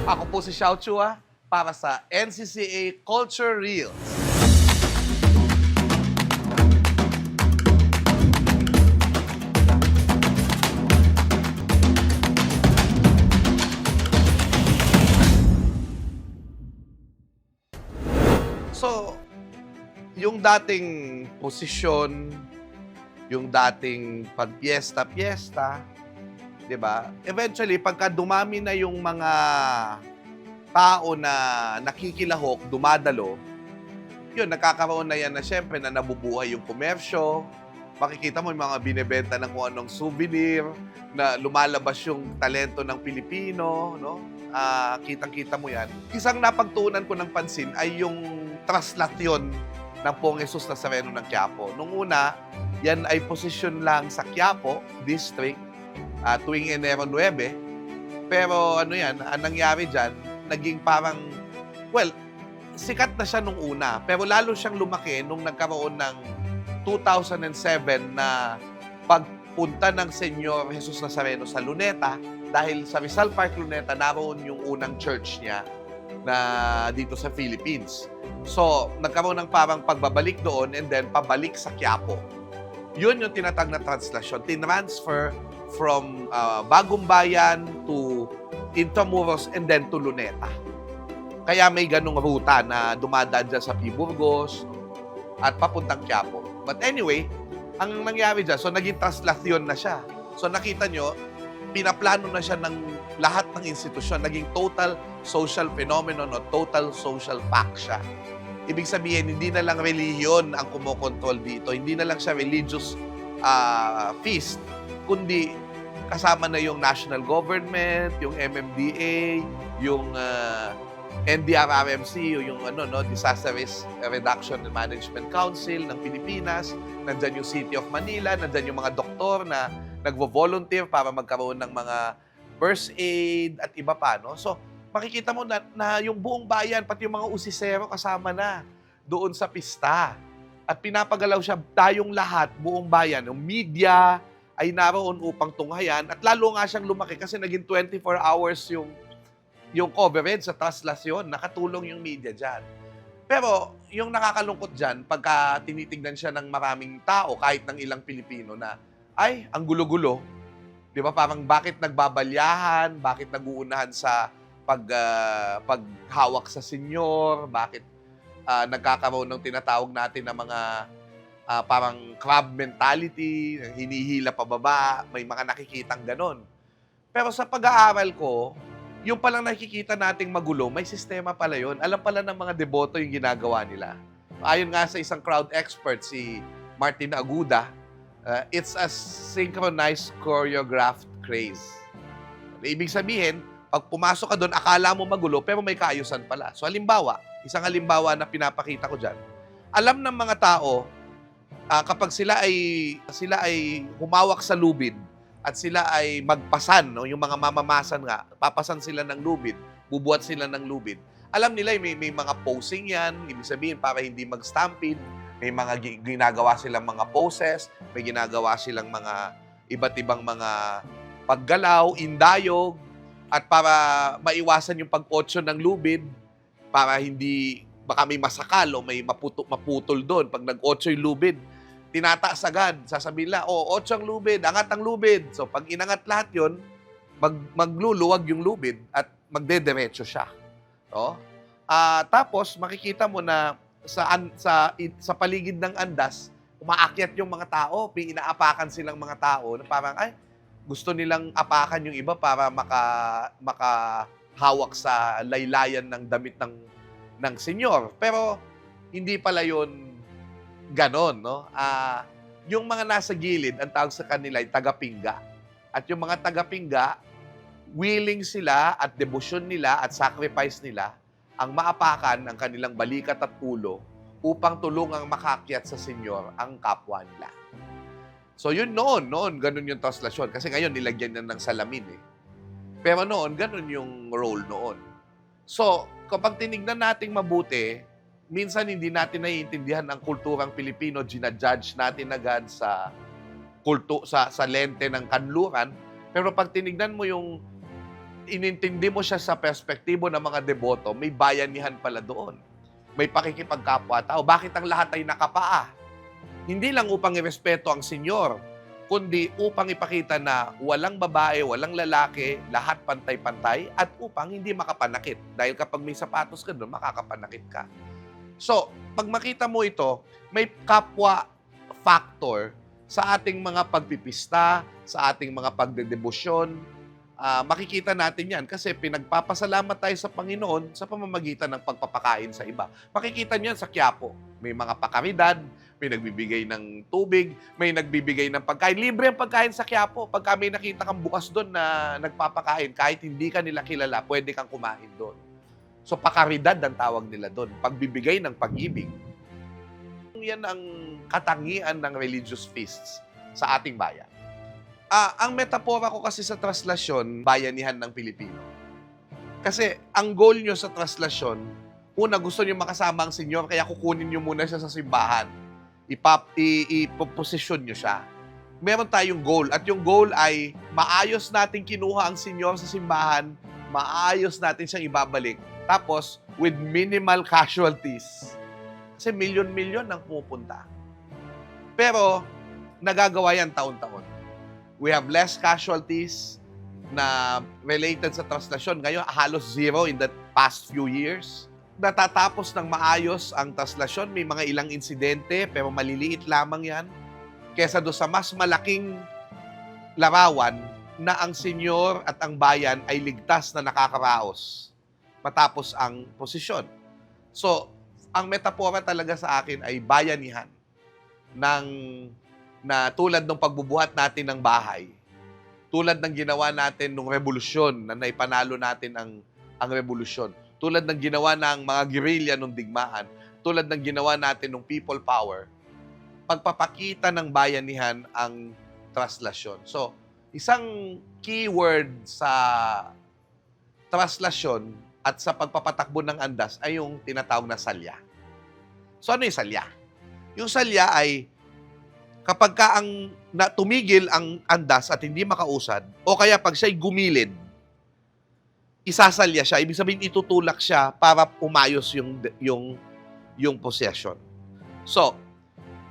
Ako po si Xiao Chua para sa NCCA Culture Reels. So, yung dating posisyon, yung dating pagpiesta-piesta, 'di ba? Eventually, pagka dumami na yung mga tao na nakikilahok, dumadalo, yun, nagkakaroon na yan na siyempre na nabubuhay yung komersyo. Makikita mo yung mga binebenta ng kung anong souvenir, na lumalabas yung talento ng Pilipino, no? Kitang-kita mo yan. Isang napagtuunan ko ng pansin ay yung traslasyon ng Poong Jesus Nazareno ng Quiapo. Nung una, yan ay posisyon lang sa Quiapo District tuwing Enero 9. Pero ano yan, ang nangyari dyan, naging parang, well, sikat na siya nung una, pero lalo siyang lumaki nung nagkaroon ng 2007 na pagpunta ng Senyor Jesus Nazareno sa Luneta, dahil sa Rizal Park, Luneta, naroon yung unang church niya na dito sa Philippines. So, nagkaroon ng parang pagbabalik doon and then pabalik sa Quiapo. Yun yung tinatag na translasyon. Tinransfer from Bagong Bayan to Intramuros and then to Luneta. Kaya may ganung ruta na dumadaan dyan sa P. Burgos at papuntang Quiapo. But anyway, ang nangyari dyan, so naging translasyon na siya. So nakita nyo, pinaplano na siya ng lahat ng institusyon. Naging total social phenomenon o total social fact siya. Ibig sabihin, hindi na lang relihiyon ang kumokontrol dito. Hindi na lang siya religious feast, kundi kasama na yung national government, yung MMDA, yung NDRRMC, yung Disaster Risk Reduction and Management Council ng Pilipinas, nandyan yung City of Manila, nandyan yung mga doktor na nagvo-volunteer para magkaroon ng mga first aid at iba pa, no? So, makikita mo na yung buong bayan, pati yung mga usisero kasama na doon sa pista. At pinapagalaw siya, tayong lahat, buong bayan, yung media ay naroon upang tunghayan at lalo nga siyang lumaki kasi naging 24 hours yung coverage sa translasyon, nakatulong yung media dyan. Pero yung nakakalungkot dyan, pagka tinitignan siya ng maraming tao, kahit ng ilang Pilipino na, ay, ang gulo-gulo. Di ba? Parang bakit nagbabalyahan, bakit naguunahan sa paghawak sa senyor, bakit nagkakaroon ng tinatawag natin na mga parang crab mentality, hinihila pababa, may mga nakikitang ganon. Pero sa pag-aaral ko, yung palang nakikita nating magulo, may sistema pala yun. Alam pala ng mga deboto yung ginagawa nila. Ayon nga sa isang crowd expert, si Martin Aguda, it's a synchronized choreographed craze. Ibig sabihin, pag pumasok ka doon, akala mo magulo, pero may kaayusan pala. So halimbawa, isang halimbawa na pinapakita ko dyan, alam ng mga tao, kapag sila ay humawak sa lubid, at sila ay magpasan, no? Yung mga mamamasan nga, papasan sila ng lubid, bubuhat sila ng lubid. Alam nila, may mga posing yan, ibig sabihin para hindi mag-stampede, may mga ginagawa silang mga poses, may ginagawa silang mga iba't ibang mga paggalaw, indayog, at para maiwasan yung pag-otso ng lubid, para hindi, baka may masakal o may maputol doon pag nag-otso yung lubid, tinataas agad, sasabihin nila, otso ang lubid, angat ang lubid. So, pag inangat lahat yun, magluluwag yung lubid at magdediretso siya. No? Tapos, makikita mo na sa paligid ng andas, umaakyat yung mga tao, inaapakan silang mga tao, na parang, ay, gusto nilang apakan yung iba para makahawak sa laylayan ng damit ng senyor. Pero, hindi pala yun ganon, no? Yung mga nasa gilid, ang tawag sa kanila ay tagapingga. At yung mga tagapingga, willing sila at debosyon nila at sacrifice nila ang maapakan ng kanilang balikat at ulo upang tulungang makakyat sa senyor ang kapwa nila. So yun noon, ganun yung translasyon. Kasi ngayon, nilagyan na ng salamin eh. Pero noon, ganun yung role noon. So, kapag tinignan nating mabuti, minsan hindi natin naiintindihan ang kulturang Pilipino, ginajudge natin agad sa lente ng kanluran. Pero pag tinignan mo yung inintindi mo siya sa perspektibo ng mga deboto, may bayanihan pala doon. May pakikipagkapwa-tao. Bakit ang lahat ay nakapaa? Hindi lang upang irespeto ang senyor, kundi upang ipakita na walang babae, walang lalaki, lahat pantay-pantay, at upang hindi makapanakit. Dahil kapag may sapatos ka doon, makakapanakit ka. So, pag makita mo ito, may kapwa factor sa ating mga pagpipista, sa ating mga pagdedebosyon. Makikita natin yan kasi pinagpapasalamat tayo sa Panginoon sa pamamagitan ng pagpapakain sa iba. Makikita niyan sa Quiapo. May mga pakaridad, may nagbibigay ng tubig, may nagbibigay ng pagkain. Libre ang pagkain sa Quiapo. Pagka may nakita kang bukas doon na nagpapakain, kahit hindi ka nila kilala, pwede kang kumain doon. So, pakaridad ang tawag nila doon. Pagbibigay ng pag-ibig. Yan ang katangian ng religious feasts sa ating bayan. Ang metapora ko kasi sa traslasyon, bayanihan ng Pilipino. Kasi ang goal nyo sa traslasyon, una gusto nyo makasama ang senyor, kaya kukunin nyo muna siya sa simbahan. Ipoposisyon nyo siya. Meron tayong goal, at yung goal ay maayos natin kinuha ang senyor sa simbahan, maayos natin siyang ibabalik. Tapos, with minimal casualties. Kasi milyon-milyon ang pumupunta. Pero, nagagawa yan taon-taon. We have less casualties na related sa traslasyon. Ngayon, halos zero in the past few years. Natatapos ng maayos ang traslasyon. May mga ilang insidente, pero maliliit lamang yan. Kesa doon sa mas malaking larawan na ang senyor at ang bayan ay ligtas na nakakaraos matapos ang posisyon. So, ang metapora talaga sa akin ay bayanihan na tulad ng pagbubuhat natin ng bahay, tulad ng ginawa natin ng revolusyon na naipanalo natin ang revolusyon, tulad ng ginawa ng mga guerrilla nung digmaan, tulad ng ginawa natin ng people power, pagpapakita ng bayanihan ang traslasyon. So, isang keyword sa traslasyon at sa pagpapatakbo ng andas ay yung tinatawag na salya. So, ano yung salya? Yung salya ay kapag tumigil ang andas at hindi makausad, o kaya pag siya'y gumilid, isasalya siya. Ibig sabihin, itutulak siya para umayos yung possession. So,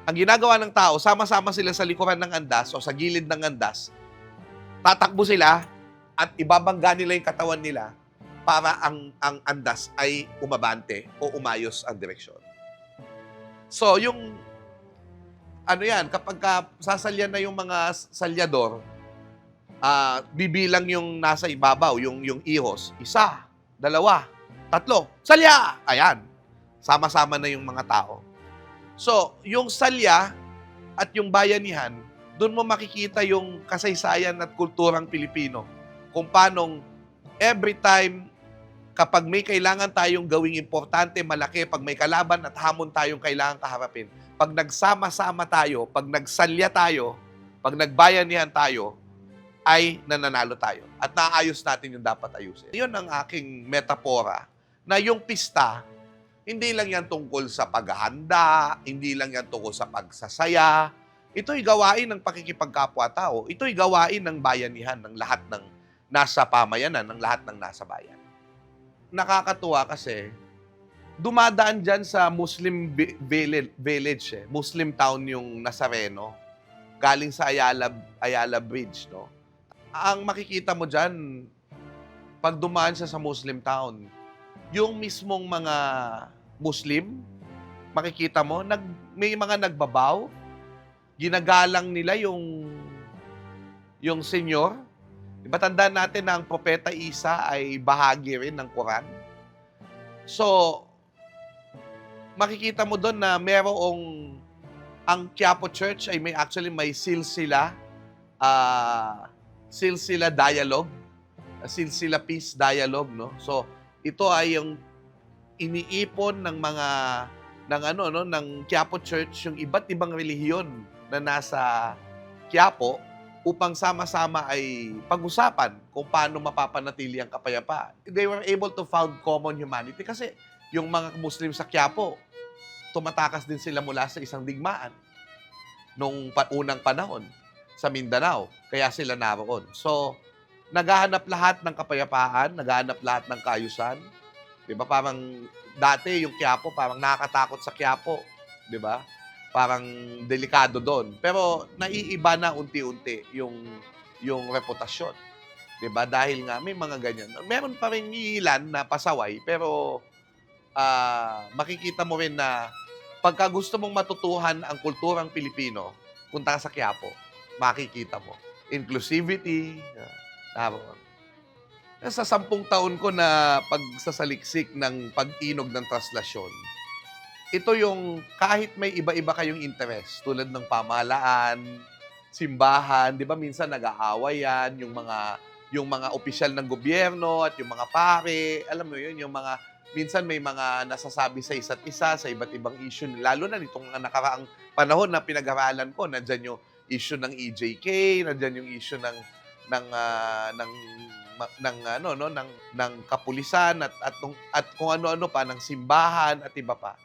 ang ginagawa ng tao, sama-sama sila sa likuran ng andas o sa gilid ng andas, tatakbo sila at ibabangga nila yung katawan nila para ang andas ay umabante o umayos ang direksyon. So, kapag sasalyan na yung mga salyador, bibilang yung nasa ibabaw, yung ihos. 1, 2, 3, salya! Ayan. Sama-sama na yung mga tao. So, yung salya at yung bayanihan, doon mo makikita yung kasaysayan at kulturang Pilipino. Kung paanong every time kapag may kailangan tayong gawing importante, malaki, pag may kalaban at hamon tayong kailangan kaharapin, pag nagsama-sama tayo, pag nagsalya tayo, pag nagbayanihan tayo, ay nananalo tayo. At naayos natin yung dapat ayusin. Yun ang aking metapora, na yung pista, hindi lang yan tungkol sa paghahanda, hindi lang yan tungkol sa pagsasaya. Ito'y gawain ng pakikipagkapwa-tao. Ito'y gawain ng bayanihan ng lahat ng nasa pamayanan, ng lahat ng nasa bayan. Nakakatuwa kasi dumadaan dyan sa Muslim village, Muslim town yung Nazareno, galing sa Ayala Bridge, no? Ang makikita mo dyan, pag dumaan siya sa Muslim town, yung mismong mga Muslim, makikita mo, may mga nagbabaw, ginagalang nila yung senyor. Diba, tandaan natin na ang Propeta Isa ay bahagi rin ng Quran. So, makikita mo doon na ang Quiapo Church ay may silsila dialogue, silsila peace dialogue, no? So, ito ay yung iniipon ng Quiapo Church, yung iba't ibang relihiyon na nasa Quiapo, upang sama-sama ay pag-usapan kung paano mapapanatili ang kapayapaan. They were able to found common humanity kasi yung mga Muslim sa Quiapo, tumatakas din sila mula sa isang digmaan nung unang panahon sa Mindanao. Kaya sila naroon. So, naghahanap lahat ng kapayapaan, naghahanap lahat ng kaayusan. 'Di ba parang dati yung Quiapo, parang nakakatakot sa Quiapo, 'di ba? Parang delikado doon. Pero naiiba na unti-unti yung reputasyon, 'di ba? Dahil nga may mga ganyan. Meron pa ring iilan na pasaway pero makikita mo rin na pagka gusto mong matutuhan ang kulturang Pilipino, punta ka sa Quiapo, makikita mo. Inclusivity, sa 10 taon ko na pagsasaliksik ng pag-inog ng translasyon, ito yung kahit may iba-iba kayong interes, tulad ng pamahalaan, simbahan, 'di ba minsan nag-aaway yan, yung mga opisyal ng gobyerno at yung mga pare, alam mo yun, yung mga minsan may mga nasasabi sa isa't isa sa iba't ibang issue, lalo na nitong mga nakaraang panahon na pinag-aralan ko, nandiyan yung issue ng EJK, nandiyan yung issue ng ano no ng kapulisan at kung ano-ano pa ng simbahan at iba pa.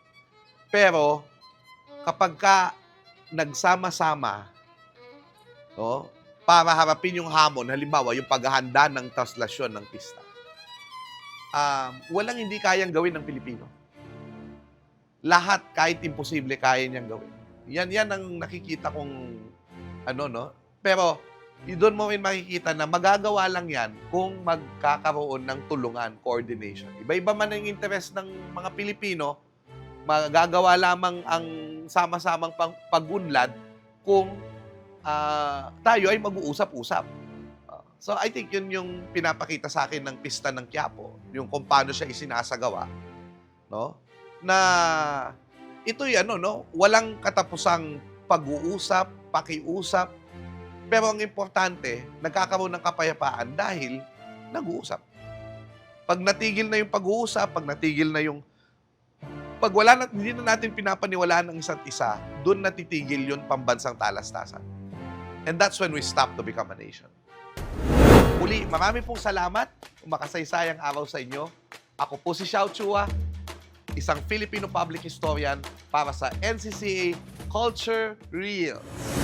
Pero kapag ka nagsama-sama, no, para harapin yung hamon, halimbawa yung paghahanda ng translasyon ng pista, walang hindi kayang gawin ng Pilipino. Lahat, kahit imposible, kaya niyang gawin. Yan ang nakikita kong ano, no? Pero doon mo rin makikita na magagawa lang yan kung magkakaroon ng tulungan, coordination. Iba-iba man ang interest ng mga Pilipino, magagawa lamang ang sama-samang pag-unlad kung tayo ay mag-uusap-usap. So I think yun yung pinapakita sa akin ng pista ng Quiapo, yung kung paano siya isinasagawa, no? Na ito'y ano, no, walang katapusang pag-uusap, pakiusap, pero ang importante, nagkakaroon ng kapayapaan dahil nag-uusap. Pag natigil na yung pag-uusap, pag wala na, hindi na natin pinapaniwalaan ng isa't isa, doon natitigil yung pambansang talastasan. And that's when we stop to become a nation. Muli, marami pong salamat. Makasaysayang araw sa inyo. Ako po si Xiao Chua, isang Filipino public historian para sa NCCA Culture Reels.